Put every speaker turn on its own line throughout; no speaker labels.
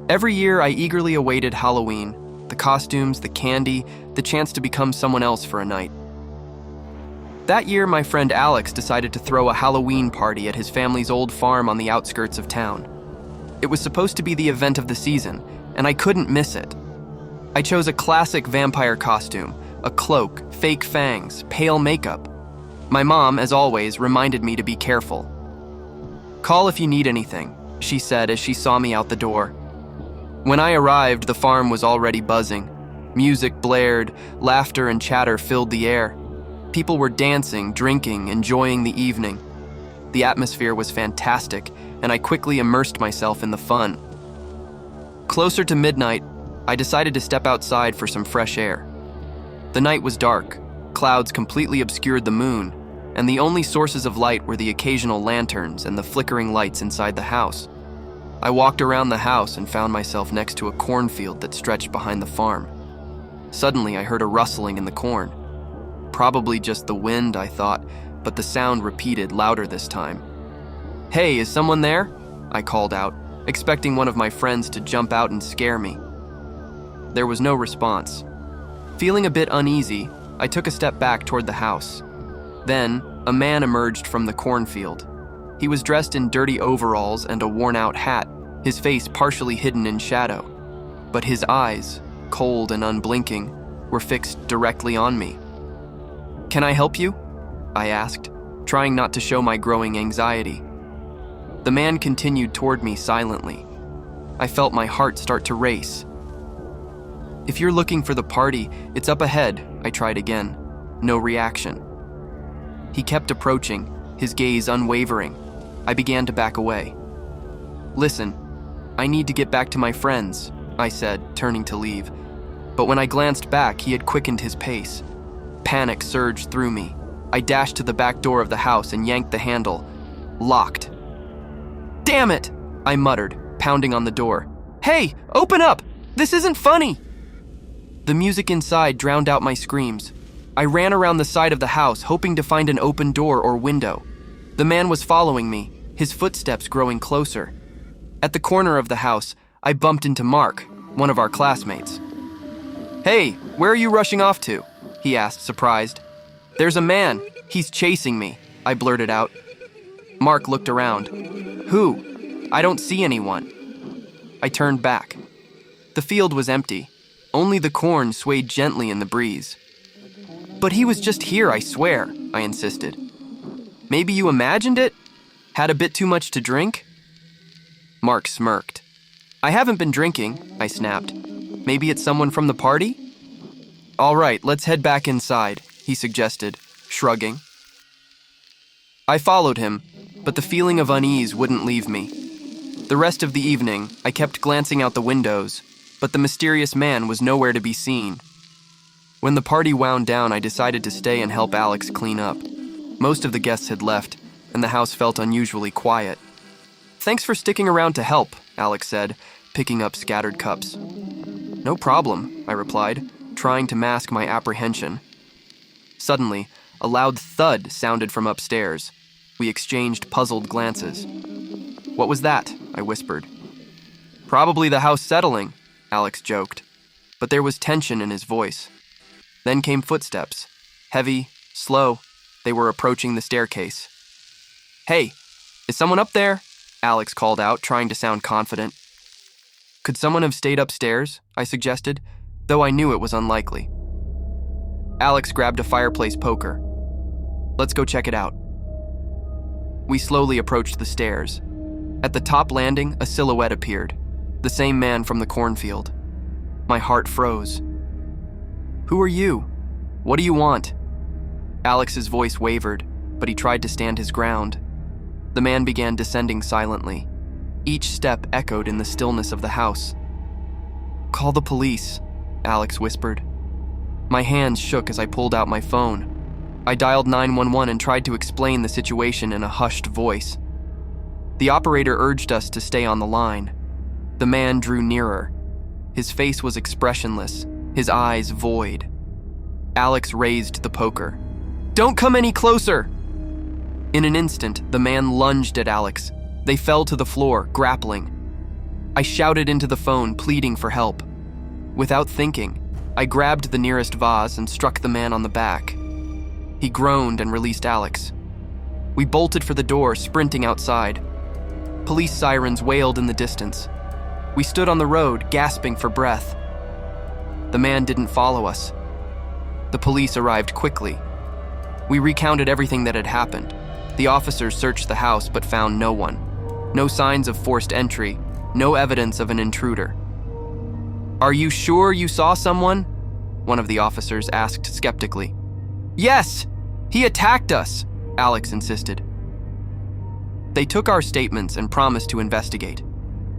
Every year, I eagerly awaited Halloween, the costumes, the candy, the chance to become someone else for a night. That year, my friend Alex decided to throw a Halloween party at his family's old farm on the outskirts of town. It was supposed to be the event of the season, and I couldn't miss it. I chose a classic vampire costume, a cloak, fake fangs, pale makeup. My mom, as always, reminded me to be careful. "Call if you need anything," she said as she saw me out the door. When I arrived, the farm was already buzzing. Music blared, laughter and chatter filled the air. People were dancing, drinking, enjoying the evening. The atmosphere was fantastic, and I quickly immersed myself in the fun. Closer to midnight, I decided to step outside for some fresh air. The night was dark, clouds completely obscured the moon, and the only sources of light were the occasional lanterns and the flickering lights inside the house. I walked around the house and found myself next to a cornfield that stretched behind the farm. Suddenly, I heard a rustling in the corn. Probably just the wind, I thought, but the sound repeated louder this time. "Hey, is someone there?" I called out, expecting one of my friends to jump out and scare me. There was no response. Feeling a bit uneasy, I took a step back toward the house. Then, a man emerged from the cornfield. He was dressed in dirty overalls and a worn-out hat, his face partially hidden in shadow. But his eyes, cold and unblinking, were fixed directly on me. "Can I help you?" I asked, trying not to show my growing anxiety. The man continued toward me silently. I felt my heart start to race. "If you're looking for the party, it's up ahead," I tried again. No reaction. He kept approaching, his gaze unwavering. I began to back away. "Listen, I need to get back to my friends," I said, turning to leave. But when I glanced back, he had quickened his pace. Panic surged through me. I dashed to the back door of the house and yanked the handle. Locked. "Damn it!" I muttered, pounding on the door. "Hey, open up! This isn't funny!" The music inside drowned out my screams. I ran around the side of the house, hoping to find an open door or window. The man was following me, his footsteps growing closer. At the corner of the house, I bumped into Mark, one of our classmates. "Hey, where are you rushing off to?" he asked, surprised. "There's a man. He's chasing me," I blurted out. Mark looked around. "Who? I don't see anyone." I turned back. The field was empty. Only the corn swayed gently in the breeze. "But he was just here, I swear," I insisted. "Maybe you imagined it? Had a bit too much to drink?" Mark smirked. "I haven't been drinking," I snapped. "Maybe it's someone from the party?" "All right, let's head back inside," he suggested, shrugging. I followed him, but the feeling of unease wouldn't leave me. The rest of the evening, I kept glancing out the windows, but the mysterious man was nowhere to be seen. When the party wound down, I decided to stay and help Alex clean up. Most of the guests had left, and the house felt unusually quiet. "Thanks for sticking around to help," Alex said, picking up scattered cups. "No problem," I replied, trying to mask my apprehension. Suddenly, a loud thud sounded from upstairs. We exchanged puzzled glances. "What was that?" I whispered. "Probably the house settling," Alex joked, but there was tension in his voice. Then came footsteps, heavy, slow. They were approaching the staircase. "Hey, is someone up there?" Alex called out, trying to sound confident. "Could someone have stayed upstairs?" I suggested, though I knew it was unlikely. Alex grabbed a fireplace poker. "Let's go check it out." We slowly approached the stairs. At the top landing, a silhouette appeared, the same man from the cornfield. My heart froze. "Who are you? What do you want?" Alex's voice wavered, but he tried to stand his ground. The man began descending silently. Each step echoed in the stillness of the house. "Call the police," Alex whispered. My hands shook as I pulled out my phone. I dialed 911 and tried to explain the situation in a hushed voice. The operator urged us to stay on the line. The man drew nearer. His face was expressionless, his eyes void. Alex raised the poker. "Don't come any closer!" In an instant, the man lunged at Alex. They fell to the floor, grappling. I shouted into the phone, pleading for help. Without thinking, I grabbed the nearest vase and struck the man on the back. He groaned and released Alex. We bolted for the door, sprinting outside. Police sirens wailed in the distance. We stood on the road, gasping for breath. The man didn't follow us. The police arrived quickly. We recounted everything that had happened. The officers searched the house but found no one. No signs of forced entry, no evidence of an intruder. "Are you sure you saw someone?" one of the officers asked skeptically. "Yes! He attacked us!" Alex insisted. They took our statements and promised to investigate.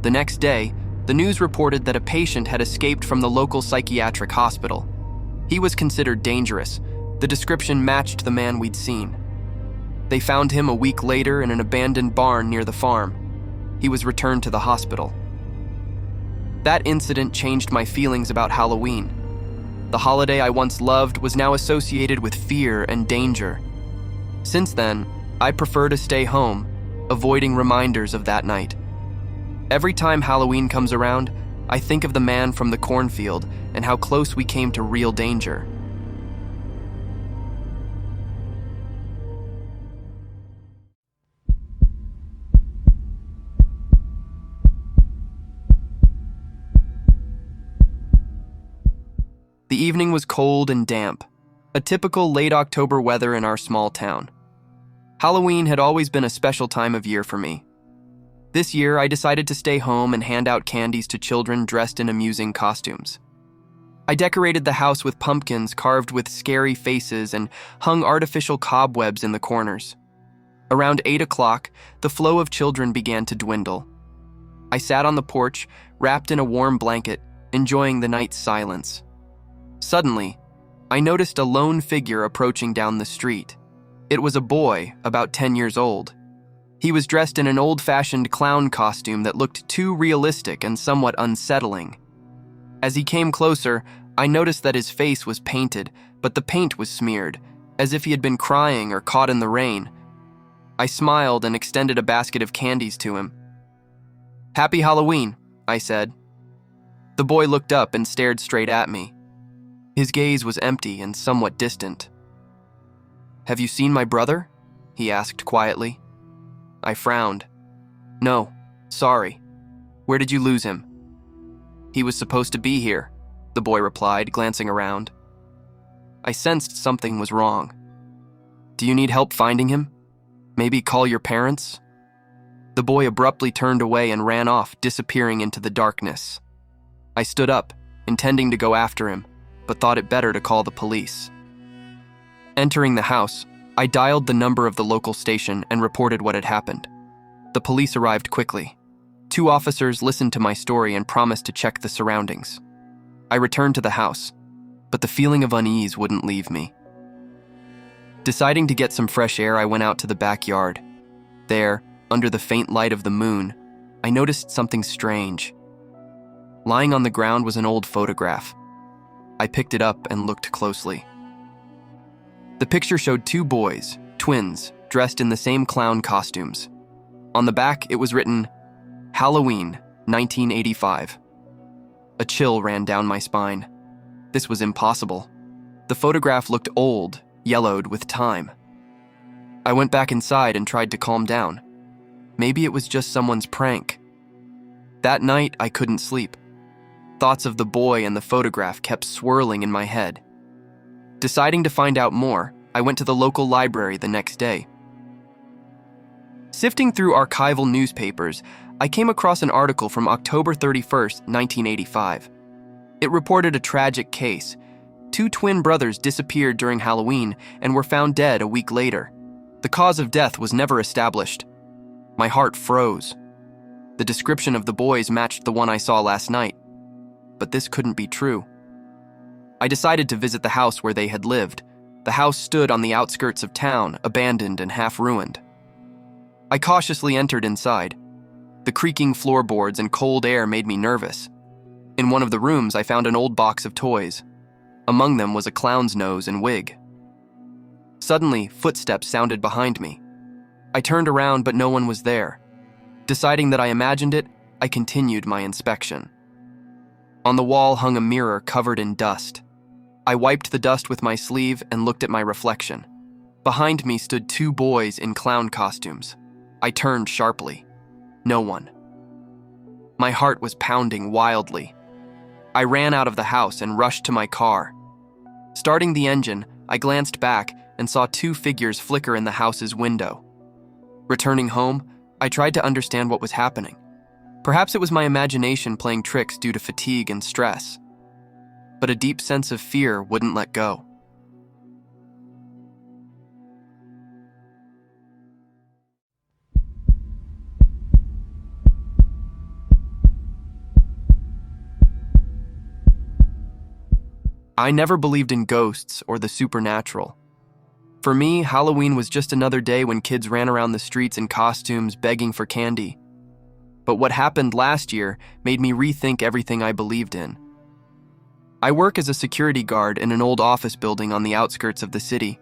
The next day, the news reported that a patient had escaped from the local psychiatric hospital. He was considered dangerous. The description matched the man we'd seen. They found him a week later in an abandoned barn near the farm. He was returned to the hospital. That incident changed my feelings about Halloween. The holiday I once loved was now associated with fear and danger. Since then, I prefer to stay home, avoiding reminders of that night. Every time Halloween comes around, I think of the man from the cornfield and how close we came to real danger. The evening was cold and damp, a typical late October weather in our small town. Halloween had always been a special time of year for me. This year, I decided to stay home and hand out candies to children dressed in amusing costumes. I decorated the house with pumpkins carved with scary faces and hung artificial cobwebs in the corners. Around 8 o'clock, the flow of children began to dwindle. I sat on the porch, wrapped in a warm blanket, enjoying the night's silence. Suddenly, I noticed a lone figure approaching down the street. It was a boy, about 10 years old. He was dressed in an old-fashioned clown costume that looked too realistic and somewhat unsettling. As he came closer, I noticed that his face was painted, but the paint was smeared, as if he had been crying or caught in the rain. I smiled and extended a basket of candies to him. "Happy Halloween," I said. The boy looked up and stared straight at me. His gaze was empty and somewhat distant. "Have you seen my brother?" he asked quietly. I frowned. "No, sorry. Where did you lose him?" "He was supposed to be here," the boy replied, glancing around. I sensed something was wrong. "Do you need help finding him? Maybe call your parents?" The boy abruptly turned away and ran off, disappearing into the darkness. I stood up, intending to go after him, but thought it better to call the police. Entering the house, I dialed the number of the local station and reported what had happened. The police arrived quickly. 2 officers listened to my story and promised to check the surroundings. I returned to the house, but the feeling of unease wouldn't leave me. Deciding to get some fresh air, I went out to the backyard. There, under the faint light of the moon, I noticed something strange. Lying on the ground was an old photograph. I picked it up and looked closely. The picture showed 2 boys, twins, dressed in the same clown costumes. On the back, it was written, "Halloween, 1985. A chill ran down my spine. This was impossible. The photograph looked old, yellowed with time. I went back inside and tried to calm down. Maybe it was just someone's prank. That night, I couldn't sleep. Thoughts of the boy and the photograph kept swirling in my head. Deciding to find out more, I went to the local library the next day. Sifting through archival newspapers, I came across an article from October 31st, 1985. It reported a tragic case. 2 twin brothers disappeared during Halloween and were found dead a week later. The cause of death was never established. My heart froze. The description of the boys matched the one I saw last night. But this couldn't be true. I decided to visit the house where they had lived. The house stood on the outskirts of town, abandoned and half-ruined. I cautiously entered inside. The creaking floorboards and cold air made me nervous. In one of the rooms, I found an old box of toys. Among them was a clown's nose and wig. Suddenly, footsteps sounded behind me. I turned around, but no one was there. Deciding that I imagined it, I continued my inspection. On the wall hung a mirror covered in dust. I wiped the dust with my sleeve and looked at my reflection. Behind me stood two boys in clown costumes. I turned sharply. No one. My heart was pounding wildly. I ran out of the house and rushed to my car. Starting the engine, I glanced back and saw two figures flicker in the house's window. Returning home, I tried to understand what was happening. Perhaps it was my imagination playing tricks due to fatigue and stress. But a deep sense of fear wouldn't let go. I never believed in ghosts or the supernatural. For me, Halloween was just another day when kids ran around the streets in costumes begging for candy. But what happened last year made me rethink everything I believed in. I work as a security guard in an old office building on the outskirts of the city.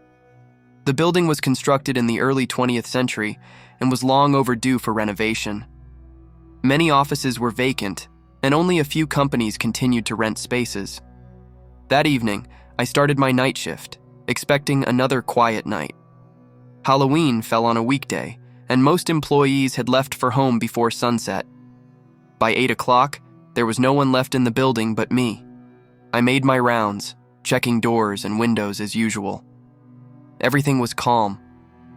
The building was constructed in the early 20th century and was long overdue for renovation. Many offices were vacant, and only a few companies continued to rent spaces. That evening, I started my night shift, expecting another quiet night. Halloween fell on a weekday, and most employees had left for home before sunset. By 8 o'clock, there was no one left in the building but me. I made my rounds, checking doors and windows as usual. Everything was calm.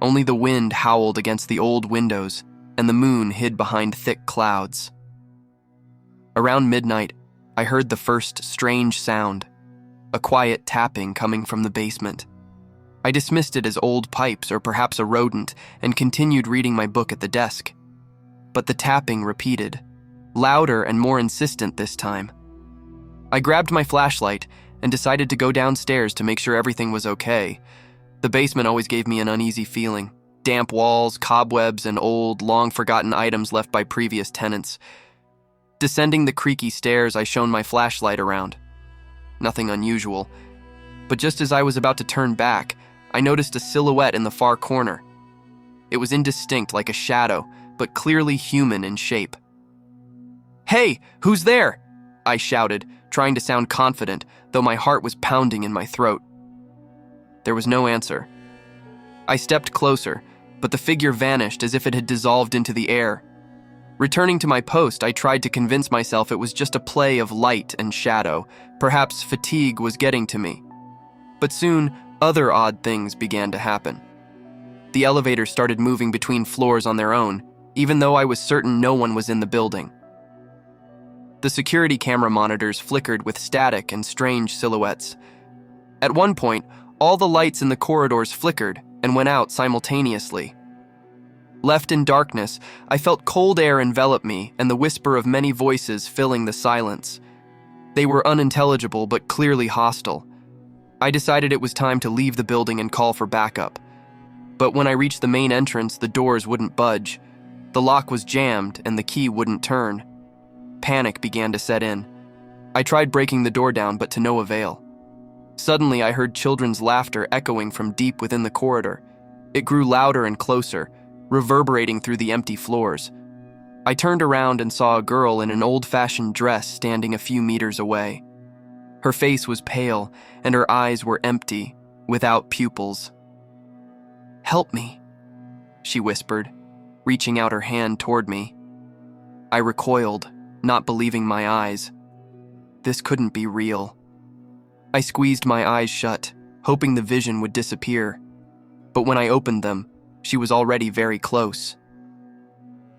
Only the wind howled against the old windows, and the moon hid behind thick clouds. Around midnight, I heard the first strange sound, a quiet tapping coming from the basement. I dismissed it as old pipes or perhaps a rodent and continued reading my book at the desk. But the tapping repeated, louder and more insistent this time. I grabbed my flashlight and decided to go downstairs to make sure everything was okay. The basement always gave me an uneasy feeling. Damp walls, cobwebs, and old, long-forgotten items left by previous tenants. Descending the creaky stairs, I shone my flashlight around. Nothing unusual. But just as I was about to turn back, I noticed a silhouette in the far corner. It was indistinct like a shadow, but clearly human in shape. "Hey, who's there?" I shouted, trying to sound confident, though my heart was pounding in my throat. There was no answer. I stepped closer, but the figure vanished as if it had dissolved into the air. Returning to my post, I tried to convince myself it was just a play of light and shadow. Perhaps fatigue was getting to me. But soon, other odd things began to happen. The elevators started moving between floors on their own, even though I was certain no one was in the building. The security camera monitors flickered with static and strange silhouettes. At one point, all the lights in the corridors flickered and went out simultaneously. Left in darkness, I felt cold air envelop me and the whisper of many voices filling the silence. They were unintelligible but clearly hostile. I decided it was time to leave the building and call for backup. But when I reached the main entrance, the doors wouldn't budge. The lock was jammed and the key wouldn't turn. Panic began to set in. I tried breaking the door down, but to no avail. Suddenly, I heard children's laughter echoing from deep within the corridor. It grew louder and closer, reverberating through the empty floors. I turned around and saw a girl in an old-fashioned dress standing a few meters away. Her face was pale, and her eyes were empty, without pupils. "Help me," she whispered, reaching out her hand toward me. I recoiled, not believing my eyes. This couldn't be real. I squeezed my eyes shut, hoping the vision would disappear. But when I opened them, she was already very close.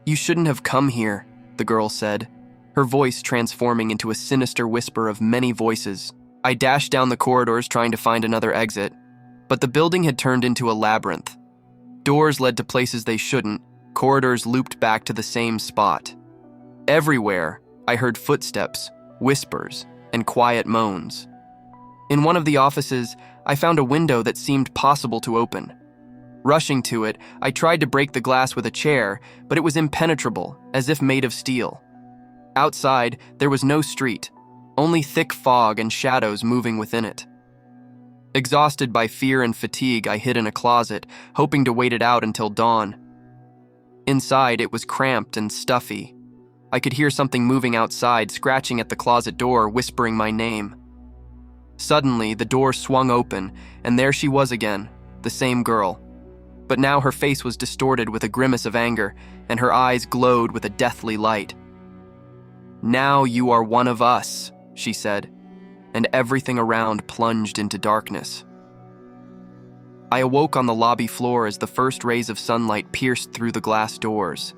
"You shouldn't have come here," the girl said, her voice transforming into a sinister whisper of many voices. I dashed down the corridors trying to find another exit, but the building had turned into a labyrinth. Doors led to places they shouldn't, corridors looped back to the same spot. Everywhere, I heard footsteps, whispers, and quiet moans. In one of the offices, I found a window that seemed possible to open. Rushing to it, I tried to break the glass with a chair, but it was impenetrable, as if made of steel. Outside, there was no street, only thick fog and shadows moving within it. Exhausted by fear and fatigue, I hid in a closet, hoping to wait it out until dawn. Inside, it was cramped and stuffy. I could hear something moving outside, scratching at the closet door, whispering my name. Suddenly, the door swung open, and there she was again, the same girl. But now her face was distorted with a grimace of anger, and her eyes glowed with a deathly light. "Now you are one of us," she said, and everything around plunged into darkness. I awoke on the lobby floor as the first rays of sunlight pierced through the glass doors.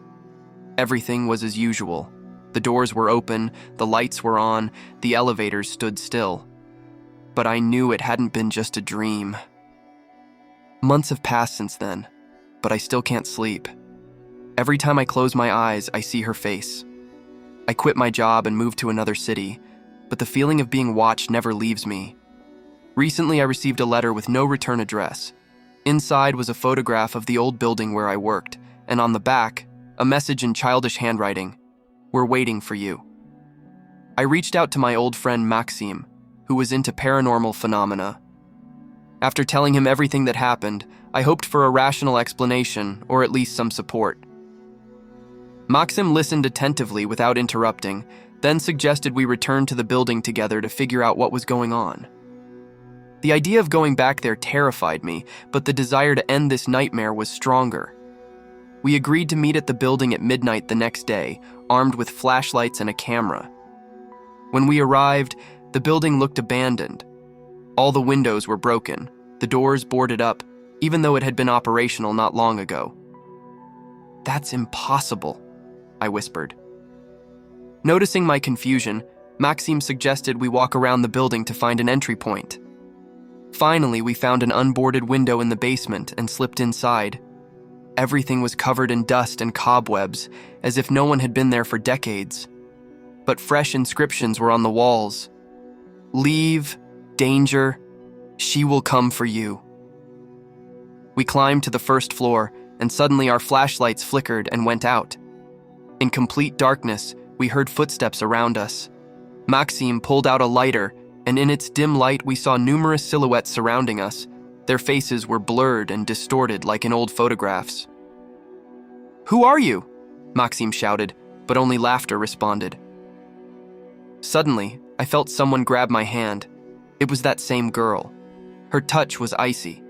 Everything was as usual. The doors were open, the lights were on, the elevators stood still. But I knew it hadn't been just a dream. Months have passed since then, but I still can't sleep. Every time I close my eyes, I see her face. I quit my job and moved to another city, but the feeling of being watched never leaves me. Recently, I received a letter with no return address. Inside was a photograph of the old building where I worked, and on the back, a message in childish handwriting: "We're waiting for you." I reached out to my old friend Maxime, who was into paranormal phenomena. After telling him everything that happened, I hoped for a rational explanation, or at least some support. Maxime listened attentively without interrupting, then suggested we return to the building together to figure out what was going on. The idea of going back there terrified me, but the desire to end this nightmare was stronger. We agreed to meet at the building at midnight the next day, armed with flashlights and a camera. When we arrived, the building looked abandoned. All the windows were broken, the doors boarded up, even though it had been operational not long ago. "That's impossible," I whispered. Noticing my confusion, Maxime suggested we walk around the building to find an entry point. Finally, we found an unboarded window in the basement and slipped inside. Everything was covered in dust and cobwebs, as if no one had been there for decades. But fresh inscriptions were on the walls. "Leave, danger, she will come for you." We climbed to the first floor, and suddenly our flashlights flickered and went out. In complete darkness, we heard footsteps around us. Maxime pulled out a lighter, and in its dim light we saw numerous silhouettes surrounding us. Their faces were blurred and distorted like in old photographs. "Who are you?" Maxime shouted, but only laughter responded. Suddenly, I felt someone grab my hand. It was that same girl. Her touch was icy.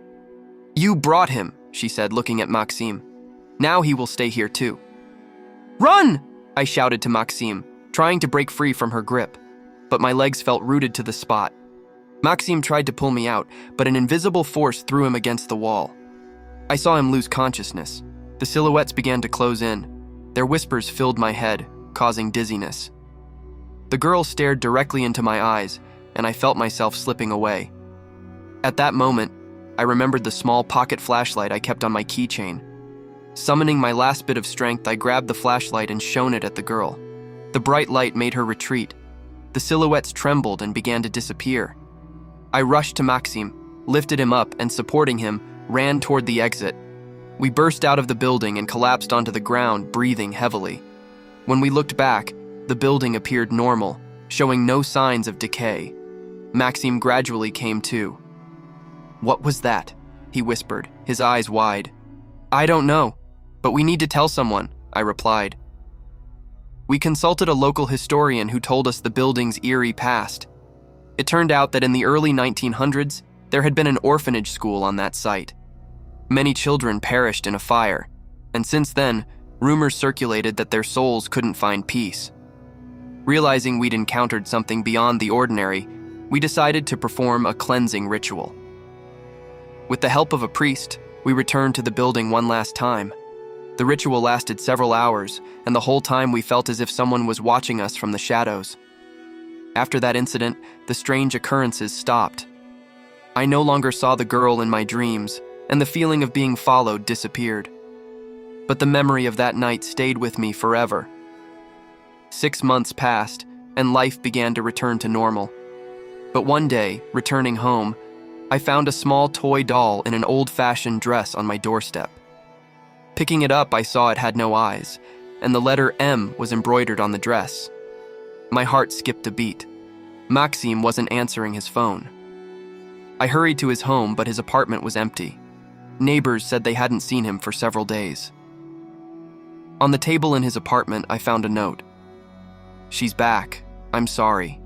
"You brought him," she said, looking at Maxime. "Now he will stay here too." "Run!" I shouted to Maxime, trying to break free from her grip, but my legs felt rooted to the spot. Maxime tried to pull me out, but an invisible force threw him against the wall. I saw him lose consciousness. The silhouettes began to close in. Their whispers filled my head, causing dizziness. The girl stared directly into my eyes, and I felt myself slipping away. At that moment, I remembered the small pocket flashlight I kept on my keychain. Summoning my last bit of strength, I grabbed the flashlight and shone it at the girl. The bright light made her retreat. The silhouettes trembled and began to disappear. I rushed to Maxime, lifted him up, and supporting him, ran toward the exit. We burst out of the building and collapsed onto the ground, breathing heavily. When we looked back, the building appeared normal, showing no signs of decay. Maxime gradually came to. "What was that?" he whispered, his eyes wide. "I don't know, but we need to tell someone," I replied. We consulted a local historian who told us the building's eerie past. It turned out that in the early 1900s, there had been an orphanage school on that site. Many children perished in a fire, and since then, rumors circulated that their souls couldn't find peace. Realizing we'd encountered something beyond the ordinary, we decided to perform a cleansing ritual. With the help of a priest, we returned to the building one last time. The ritual lasted several hours, and the whole time we felt as if someone was watching us from the shadows. After that incident, the strange occurrences stopped. I no longer saw the girl in my dreams, and the feeling of being followed disappeared. But the memory of that night stayed with me forever. 6 months passed, and life began to return to normal. But one day, returning home, I found a small toy doll in an old-fashioned dress on my doorstep. Picking it up, I saw it had no eyes, and the letter M was embroidered on the dress. My heart skipped a beat. Maxime wasn't answering his phone. I hurried to his home, but his apartment was empty. Neighbors said they hadn't seen him for several days. On the table in his apartment, I found a note. She's back. I'm sorry."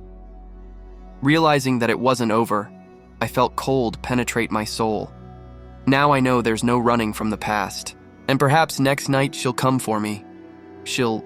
Realizing that it wasn't over, I felt cold penetrate my soul. Now I know there's no running from the past, and perhaps next night she'll come for me. She'll